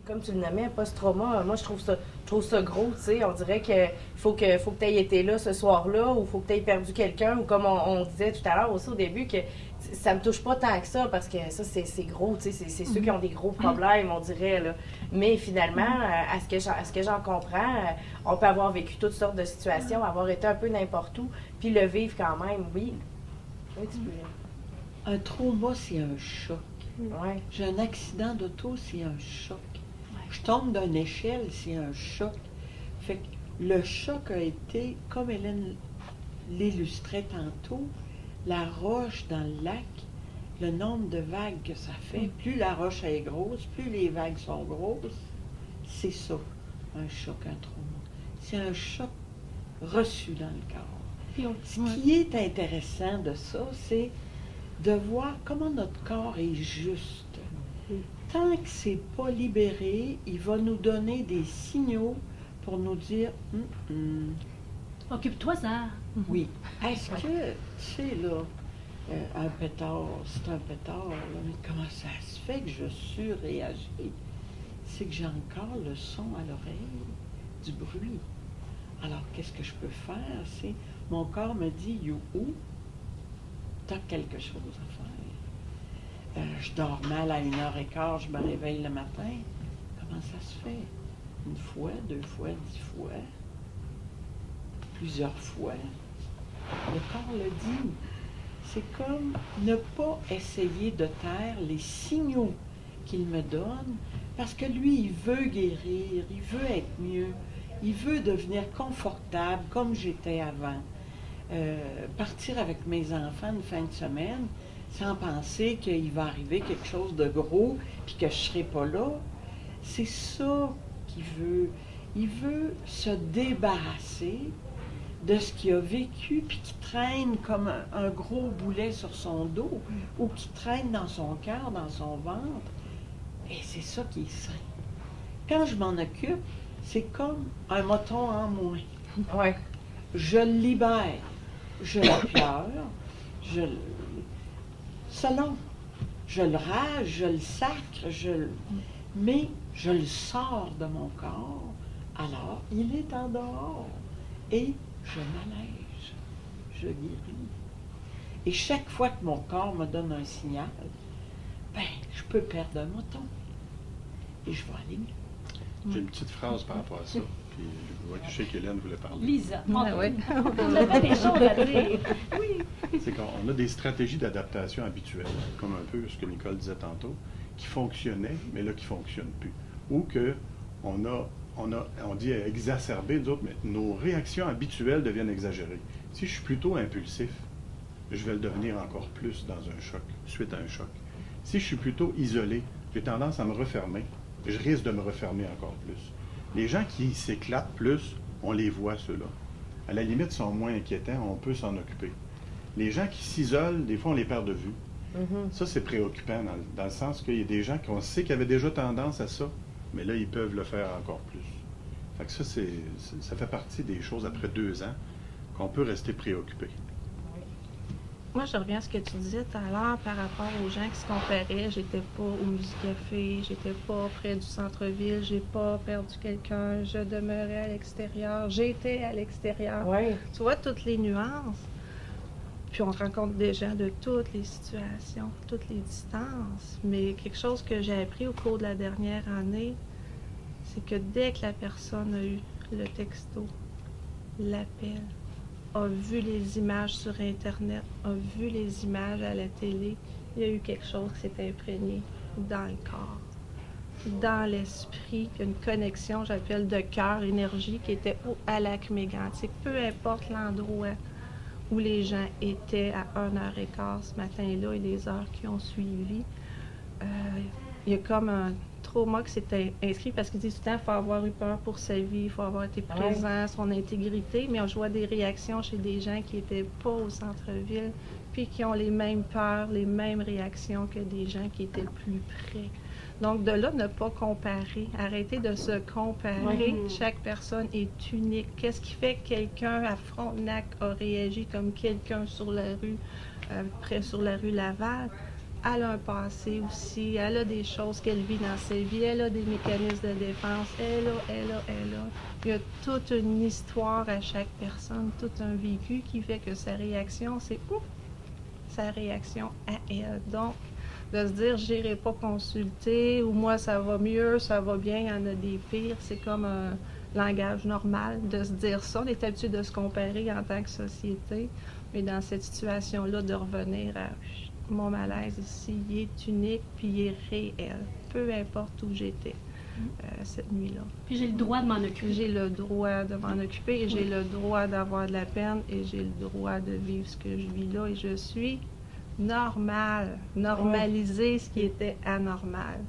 comme tu le nommais, post-trauma, moi je trouve ça gros, tu sais. On dirait que faut que tu aies été là ce soir-là, ou faut que tu aies perdu quelqu'un, ou comme on disait tout à l'heure aussi au début, que ça me touche pas tant que ça, parce que ça, c'est gros, tu sais. C'est ceux qui ont des gros problèmes, on dirait, là. Mais finalement, à ce que j'en comprends, on peut avoir vécu toutes sortes de situations, avoir été un peu n'importe où, puis le vivre quand même, oui. Oui, tu peux. Un trauma, c'est un choc. Ouais. J'ai un accident d'auto, c'est un choc. Ouais. Je tombe d'une échelle, c'est un choc. Fait que le choc a été, comme Hélène l'illustrait tantôt, la roche dans le lac, le nombre de vagues que ça fait. Plus la roche est grosse, plus les vagues sont grosses. C'est ça, un choc, un trauma. C'est un choc reçu dans le corps. Ce qui est intéressant de ça, c'est de voir comment notre corps est juste. Tant que c'est pas libéré, il va nous donner des signaux pour nous dire Occupe-toi ça. oui. Est-ce que, tu sais, là, un pétard, c'est un pétard, là, mais comment ça se fait que je surréagis? C'est que j'ai encore le son à l'oreille du bruit. Alors, qu'est-ce que je peux faire? C'est, mon corps me dit, youhou, t'as quelque chose à faire. Je dors mal à 1h15, je me réveille le matin. Comment ça se fait? Une fois, 2 fois, 10 fois, plusieurs fois. Le corps le dit. C'est comme ne pas essayer de taire les signaux qu'il me donne, parce que lui, il veut guérir, il veut être mieux, il veut devenir confortable comme j'étais avant. Partir avec mes enfants une fin de semaine sans penser qu'il va arriver quelque chose de gros puis que je ne serai pas là, c'est ça qu'il veut. Il veut se débarrasser de ce qu'il a vécu puis qui traîne comme un gros boulet sur son dos ou qui traîne dans son cœur, dans son ventre. Et c'est ça qui est sain. Quand je m'en occupe, c'est comme un moton en moins. Ouais. Je le libère, je le pleure, selon, je le rage, je le sacre, mais je le sors de mon corps, alors il est en dehors et je m'allège, je guéris. Et chaque fois que mon corps me donne un signal, ben, je peux perdre un moton et je vais aller mieux. J'ai une petite phrase par rapport à ça. Puis je vois que je sais qu'Hélène voulait parler. Lisa, Ouais. on avait des choses à dire. C'est qu'on a des stratégies d'adaptation habituelles, comme un peu ce que Nicole disait tantôt, qui fonctionnaient, mais là qui ne fonctionnent plus. Ou que on dit exacerber, nous autres, mais nos réactions habituelles deviennent exagérées. Si je suis plutôt impulsif, je vais le devenir encore plus dans un choc, suite à un choc. Si je suis plutôt isolé, j'ai tendance à me refermer, je risque de me refermer encore plus. Les gens qui s'éclatent plus, on les voit, ceux-là. À la limite, sont moins inquiétants, on peut s'en occuper. Les gens qui s'isolent, des fois, on les perd de vue. Ça, c'est préoccupant, dans le sens qu'il y a des gens qu'on sait qui avaient déjà tendance à ça, mais là, ils peuvent le faire encore plus. Fait que ça fait partie des choses, après 2 ans, qu'on peut rester préoccupé. Moi, je reviens à ce que tu disais tout à l'heure par rapport aux gens qui se comparaient. J'étais pas au Musicafé, j'étais pas près du centre-ville, j'ai pas perdu quelqu'un, je demeurais à l'extérieur, j'étais à l'extérieur. Ouais. Tu vois toutes les nuances. Puis on rencontre des gens de toutes les situations, toutes les distances. Mais quelque chose que j'ai appris au cours de la dernière année, c'est que dès que la personne a eu le texto, l'appel, a vu les images sur Internet, a vu les images à la télé, il y a eu quelque chose qui s'est imprégné dans le corps, dans l'esprit, une connexion, j'appelle de cœur, énergie, qui était à lac mégantic. Peu importe l'endroit où les gens étaient à 1h15 ce matin-là et les heures qui ont suivi, il y a comme un trauma qui s'est inscrit parce qu'ils disent tout le temps qu'il faut avoir eu peur pour sa vie, il faut avoir été présent, son intégrité, mais je vois des réactions chez des gens qui n'étaient pas au centre-ville, puis qui ont les mêmes peurs, les mêmes réactions que des gens qui étaient plus près. Donc, de là, ne pas comparer, arrêter de se comparer. Chaque personne est unique. Qu'est-ce qui fait que quelqu'un à Frontenac a réagi comme quelqu'un sur la rue, près sur la rue Laval? elle a un passé aussi, elle a des choses qu'elle vit dans sa vie, elle a des mécanismes de défense, elle a. Il y a toute une histoire à chaque personne, tout un vécu qui fait que sa réaction, c'est ouf, sa réaction à elle. Donc, de se dire, j'irai pas consulter, ou moi, ça va mieux, ça va bien, il y en a des pires, c'est comme un langage normal de se dire ça. On est habitué de se comparer en tant que société, mais dans cette situation-là, de revenir à mon malaise ici, il est unique, puis il est réel, peu importe où j'étais cette nuit-là. Puis j'ai le droit de m'en occuper. J'ai le droit de m'en occuper, et j'ai le droit d'avoir de la peine, et j'ai le droit de vivre ce que je vis là, et je suis normalisé ce qui était anormal.